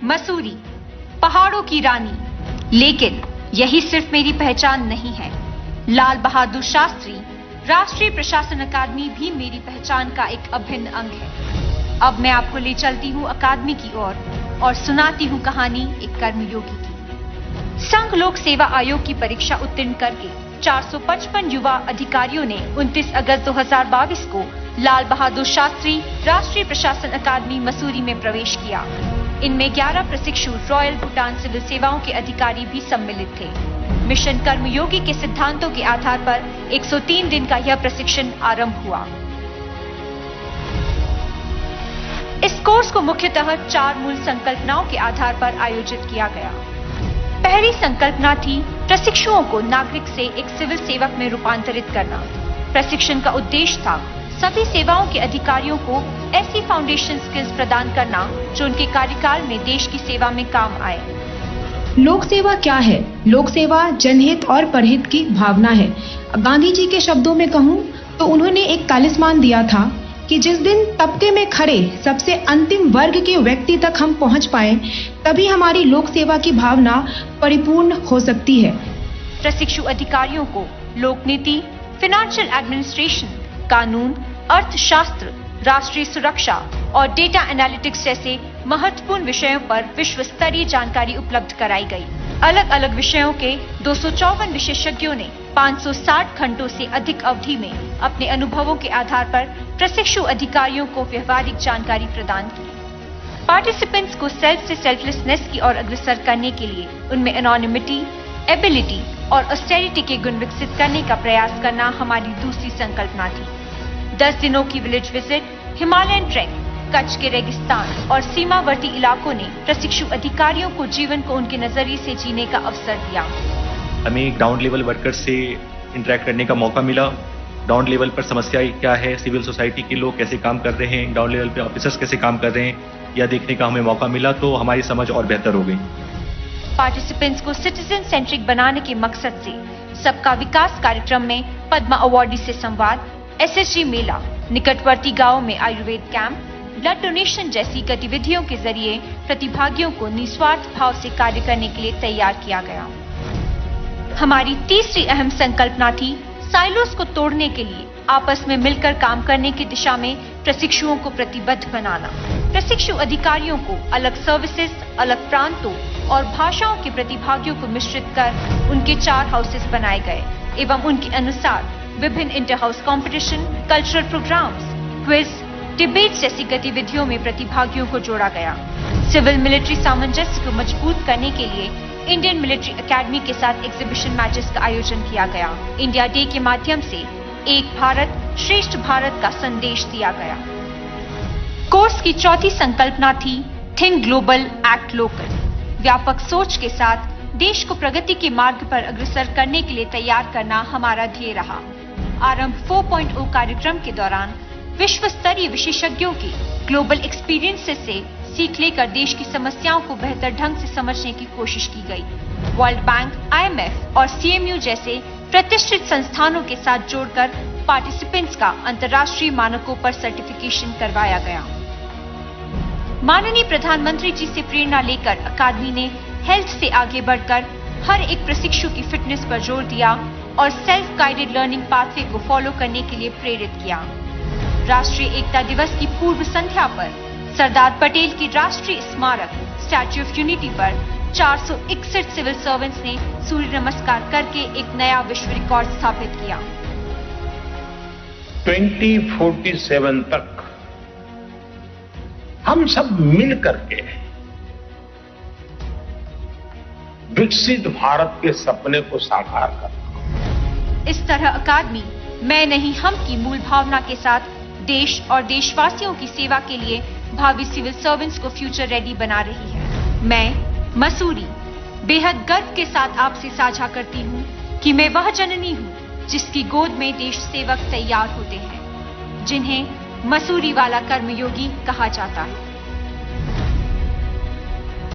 मसूरी, पहाड़ों की रानी। लेकिन यही सिर्फ मेरी पहचान नहीं है। लाल बहादुर शास्त्री राष्ट्रीय प्रशासन अकादमी भी मेरी पहचान का एक अभिन्न अंग है। अब मैं आपको ले चलती हूँ अकादमी की ओर और सुनाती हूँ कहानी एक कर्मयोगी की। संघ लोक सेवा आयोग की परीक्षा उत्तीर्ण करके 455 युवा अधिकारियों ने 29 अगस्त 2022 को लाल बहादुर शास्त्री राष्ट्रीय प्रशासन अकादमी मसूरी में प्रवेश किया। इनमें 11 प्रशिक्षु रॉयल भूटान सिविल सेवाओं के अधिकारी भी सम्मिलित थे। मिशन कर्मयोगी के सिद्धांतों के आधार पर 103 दिन का यह प्रशिक्षण आरंभ हुआ। इस कोर्स को मुख्यतः 4 मूल संकल्पनाओं के आधार पर आयोजित किया गया। पहली संकल्पना थी प्रशिक्षुओं को नागरिक से एक सिविल सेवक में रूपांतरित करना। प्रशिक्षण का उद्देश्य था सभी सेवाओं के अधिकारियों को ऐसी फाउंडेशन स्किल्स प्रदान करना जो उनके कार्यकाल में देश की सेवा में काम आए। लोक सेवा क्या है? लोक सेवा जनहित और परहित की भावना है। गांधी जी के शब्दों में कहूं तो उन्होंने एक तालिस्मान दिया था कि जिस दिन तबके में खड़े सबसे अंतिम वर्ग के व्यक्ति तक हम पहुंच पाए, तभी हमारी लोक सेवा की भावना परिपूर्ण हो सकती है। प्रशिक्षु अधिकारियों को लोक नीति, फाइनेंशियल एडमिनिस्ट्रेशन, कानून, अर्थशास्त्र, राष्ट्रीय सुरक्षा और डेटा एनालिटिक्स जैसे महत्वपूर्ण विषयों पर विश्व स्तरीय जानकारी उपलब्ध कराई गई। अलग अलग विषयों के 254 विशेषज्ञों ने 560 घंटों से अधिक अवधि में अपने अनुभवों के आधार पर प्रशिक्षु अधिकारियों को व्यवहारिक जानकारी प्रदान की। पार्टिसिपेंट्स को सेल्फ से सेल्फलेसनेस की ओर अग्रसर करने के लिए उनमें एनोनिमिटी, एबिलिटी और ऑस्टेरिटी के गुण विकसित करने का प्रयास करना हमारी दूसरी संकल्पना थी। 10 दिनों की village visit, Himalayan track, Kutch के रेगिस्तान और सीमावर्ती इलाकों ने प्रशिक्षु अधिकारियों को जीवन को उनके नजरिए से जीने का अवसर दिया। हमें ग्राउंड लेवल वर्कर्स से इंटरेक्ट करने का मौका मिला। ग्राउंड लेवल पर समस्याएं क्या है, सिविल सोसाइटी के लोग कैसे काम कर रहे हैं, ग्राउंड लेवल पे ऑफिसर्स कैसे काम कर रहे हैं, यह देखने का हमें मौका मिला, तो हमारी समझ और बेहतर हो गई। पार्टिसिपेंट्स को सिटीजन सेंट्रिक बनाने के मकसद से सबका विकास कार्यक्रम में पद्मा अवार्डी से संवाद, SSG मेला, निकटवर्ती गांवों में आयुर्वेद कैंप, ब्लड डोनेशन जैसी गतिविधियों के जरिए प्रतिभागियों को निस्वार्थ भाव से कार्य करने के लिए तैयार किया गया। हमारी तीसरी अहम संकल्पना थी साइलोस को तोड़ने के लिए आपस में मिलकर काम करने की दिशा में प्रशिक्षुओं को प्रतिबद्ध बनाना। प्रशिक्षु अधिकारियों को अलग सर्विसेज, अलग प्रांतों और भाषाओं के प्रतिभागियों को मिश्रित कर उनके 4 हाउसेस बनाए गए एवं उनके अनुसार विभिन्न inter house competition, cultural programmes, quiz, debate जैसी गतिविधियों में प्रतिभागियों को जोड़ा गया। सिविल मिलिट्री सामंजस्य को मजबूत करने के लिए इंडियन मिलिट्री एकेडमी के साथ एग्जीबिशन मैचेस का आयोजन किया गया। इंडिया डे के माध्यम से एक भारत श्रेष्ठ भारत का संदेश दिया गया। कोर्स की चौथी संकल्पना थी थिंक ग्लोबल, एक्ट लोकल। व्यापक सोच के साथ देश को प्रगति के मार्ग पर अग्रसर करने के लिए तैयार करना हमारा ध्येय रहा। आरंभ 4.0 कार्यक्रम के दौरान विश्व स्तरीय विशेषज्ञों के ग्लोबल एक्सपीरियंसेस से सीख लेकर देश की समस्याओं को बेहतर ढंग से समझने की कोशिश की गई। वर्ल्ड बैंक, IMF और CMU जैसे प्रतिष्ठित संस्थानों के साथ जोड़कर पार्टिसिपेंट्स का अंतर्राष्ट्रीय मानकों पर सर्टिफिकेशन करवाया गया। माननीय प्रधानमंत्री जी से प्रेरणा लेकर अकादमी ने हेल्थ से आगे बढ़कर हर एक प्रशिक्षु की फिटनेस पर जोर दिया और सेल्फ गाइडेड लर्निंग पाथवे को फॉलो करने के लिए प्रेरित किया। राष्ट्रीय एकता दिवस की पूर्व संध्या पर सरदार पटेल की राष्ट्रीय स्मारक स्टैच्यू ऑफ यूनिटी पर 461 सिविल सर्वेंट्स ने सूर्य नमस्कार करके एक नया विश्व रिकॉर्ड स्थापित किया। 2047 तक हम सब मिल करके विकसित भारत के सपने को साकार करना। इस तरह अकादमी मैं नहीं हम की मूल भावना के साथ देश और देशवासियों की सेवा के लिए भावी सिविल सर्वेंट्स को फ्यूचर रेडी बना रही है। मैं मसूरी बेहद गर्व के साथ आपसे साझा करती हूँ कि मैं वह जननी हूँ जिसकी गोद में देश सेवक तैयार होते हैं, जिन्हें मसूरी वाला कर्मयोगी कहा जाता है।